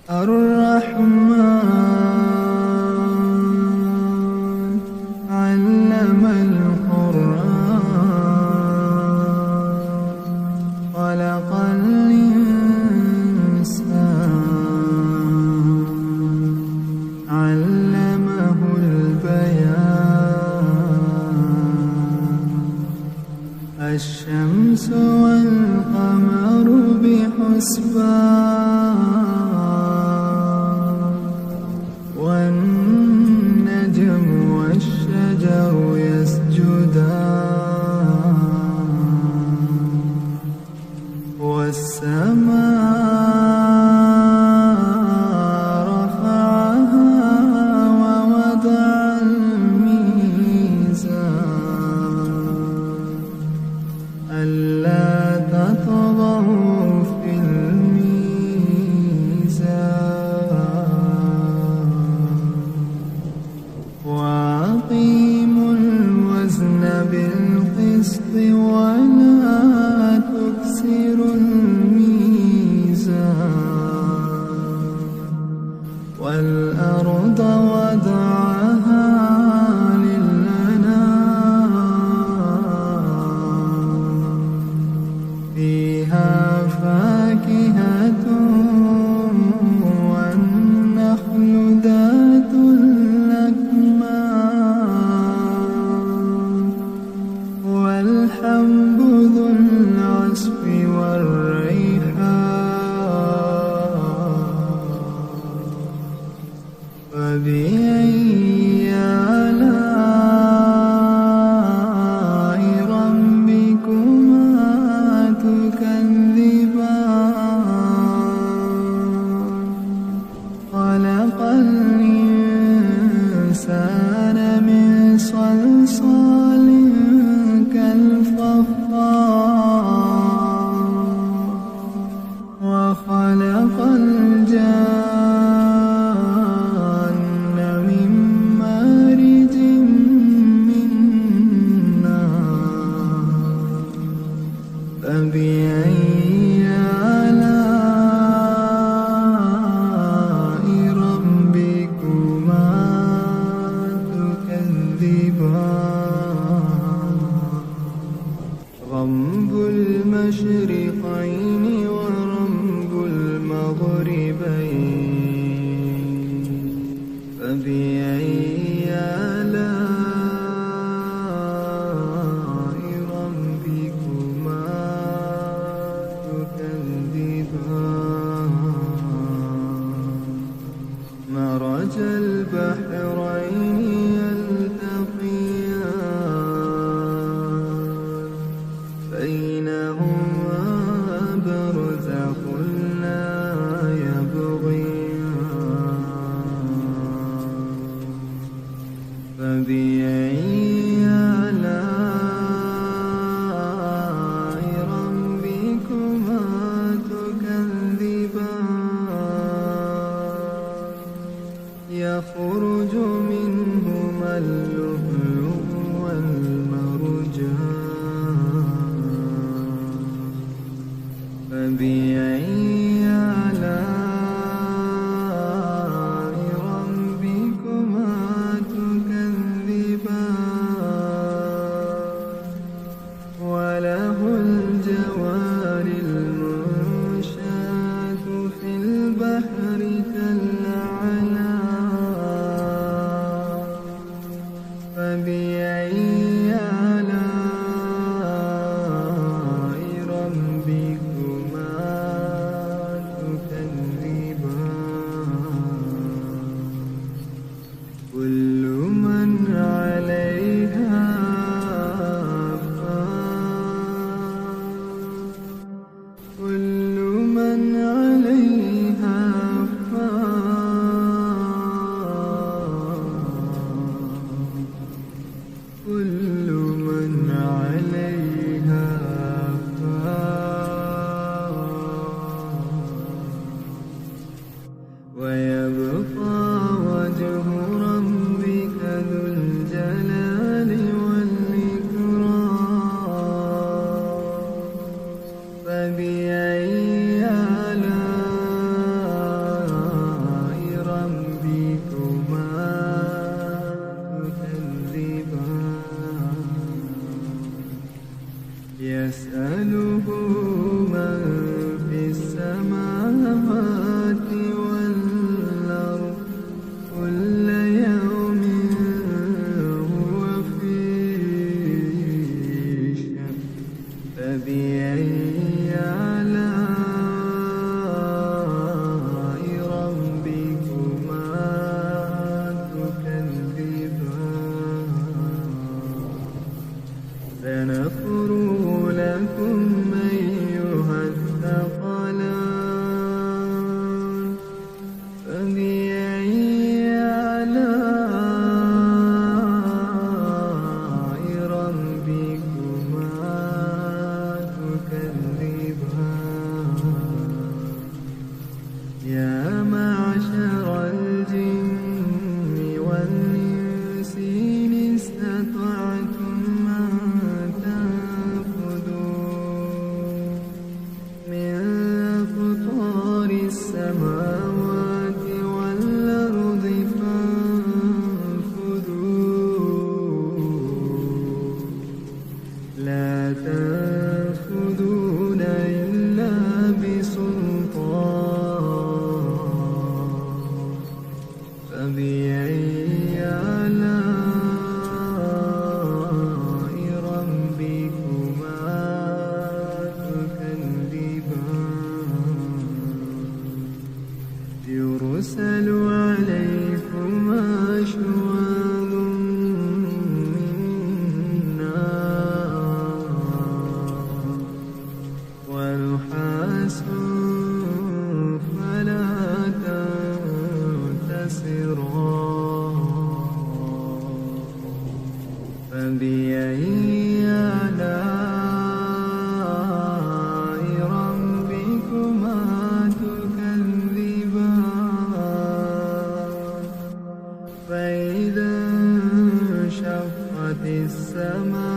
الرحمن علم القرآن خلق الإنسان علمه البيان الشمس والقمر بحسبان والنجم والشجر يسجدان والسماء رفعها ووضع الميزان ألا تطغوا في الميزان وأقيموا الوزن بالقسط ولا تكسروا الميزان والأرض وضعها للأنام فيها فاكهة والنخل ذات الأكمام والحب ذو العصف والريحان فبأي آلاء ربكما تكذبان خلق الإنسان من صلصال كالفخار وخلق الجان من مارج من نار فبأي آلاء ربكما تكذبان رب المشرقين ورب المغربين فبأي آلاء ربكما تكذبان مرج البحرين يلتقيان بينهما برزخ لا يبغيان فبأي آلاء ربكما تكذبان يخرج منهما اللؤلؤ والمرجان فبأي آلاء ربكما تكذبان وله الجوار المنشآت في البحر كالأعلام فبأي آلاء ربكما تكذبان كل من عليها فان كل من عليها فان كل من عليها فان ويبقى وجه ربك ذو الجلال والإكرام فبأي آلاء معشر الجن والإنس إن استطعتم أن تنفذوا من أقطار السماوات والأرض فانفذوا لا تنفذون إلا بسلطان فبأي آلاء ربكما تكذبان يرسل عليكما شواظ من نار ونحاس فلا تنتصران فبأي آلاء ربكما تكذبان فإذا انشقت السماء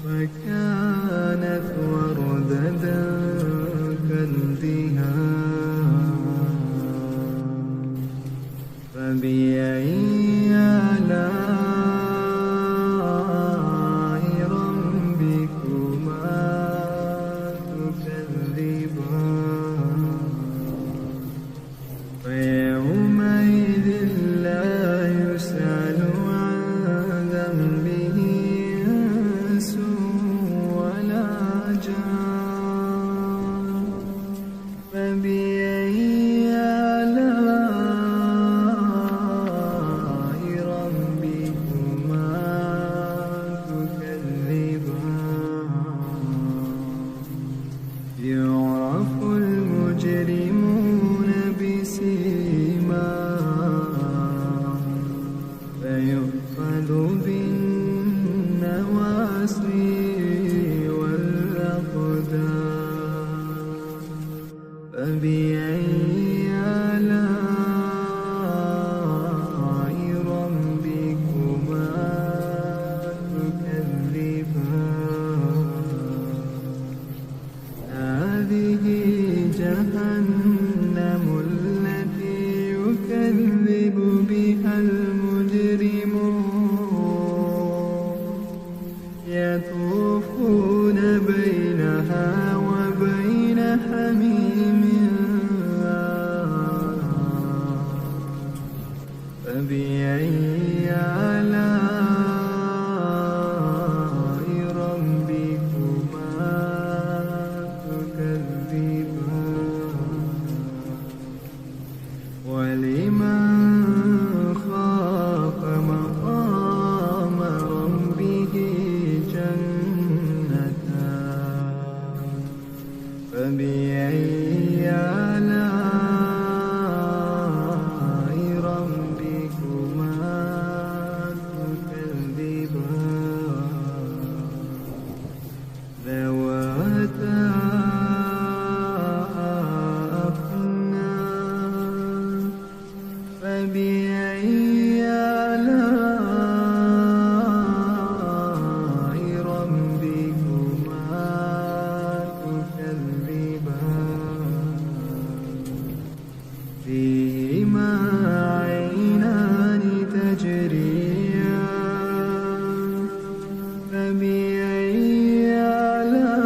فكانت وردة كالدهان فبأي آلاء ربكما تكذبان فيومئذ لا يسأل عن ذنبه إنس ولا جان فبأي آلاء ربكما تكذبان يعرف المجرمون بسيماهم فيؤخذ بالنواصي والأقدام فبأي آلاء ربكما تكذبان هذه جهنم التي يكذب بها المجرمون يطوفون بينها وبين حميم فبأي آلاء ربكما تكذبان ولمن خاف مقام ربه جنتان فبأي آلاء ربكما تكذبان ذواتا أفنان فبأي آلاء ربكما تكذبان فيهما عينان تجريان فبأي آلاء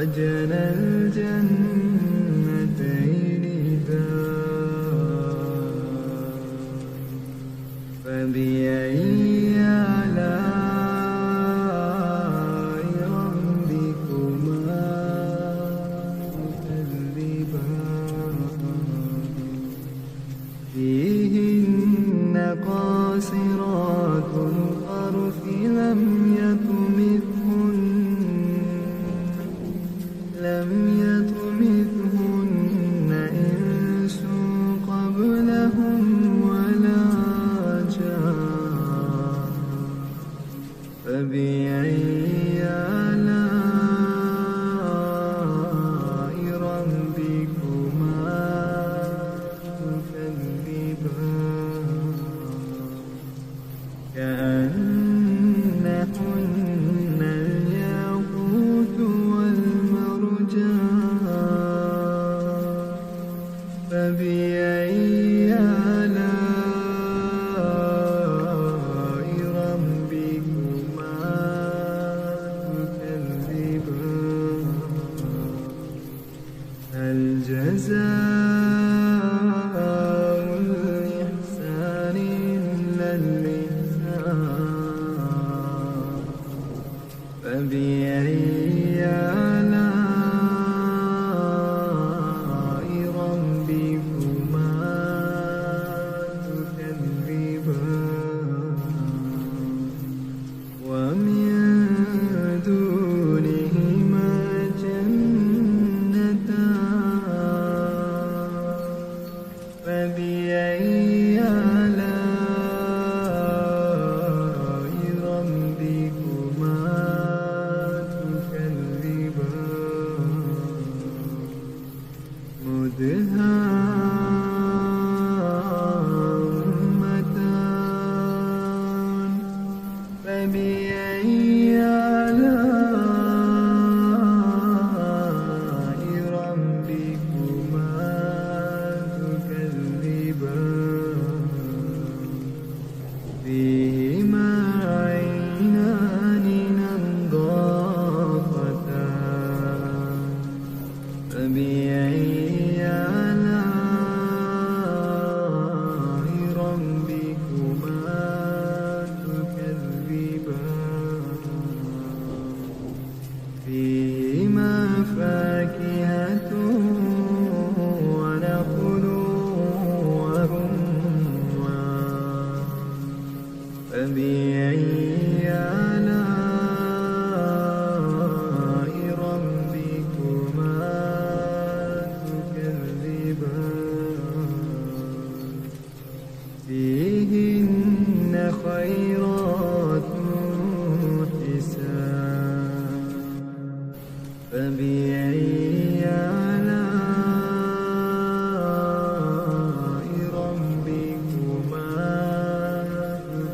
وجنى الجنتين فبأي آلاء ربكما تكذبان فيهن قاصرات الطرف لم يطمثهن إنس قبلهم ولا جان فبأي آلاء ربكما تكذبان كأنهن الياقوت والمرجان فبأي آلاء ربكما تكذبان هل جزاء الإحسان إلا الإحسان فبأي آلاء ربكما تكذبان ومن دونهما جنتان فبأي آلاء ربكما مدهامتان فبأي آلاء ربكما تكذبان فيهما عينان نضاختان فبأي آلاء ربكما تكذبان فيهما فاكهة ونخل ورمان فبأي آلاء ربكما فيهن خيرات حسان فبأي آلاء ربكما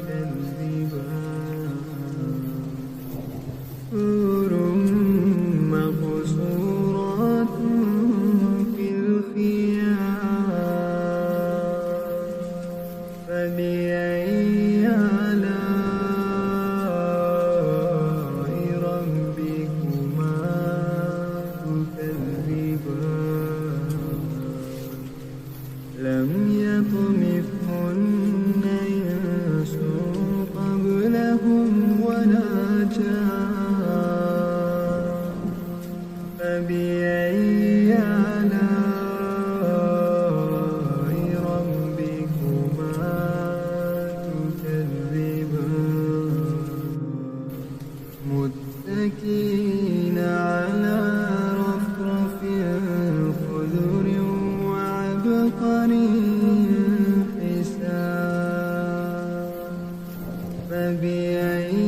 تكذبان حور مقصورات في الخيام فبأي آلاء ربكما تكذبان لم يطمثهن إنس قبلهم ولا جان فبأي آلاء ربكما تكذبان متكئين على رفرف خضر وعبقري حسان فبأي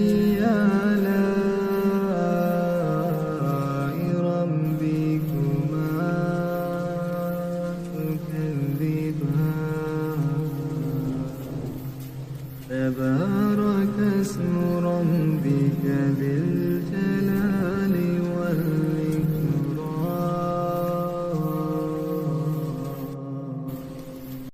آلاء ربكما تكذبان تبارك اسم ربك ذي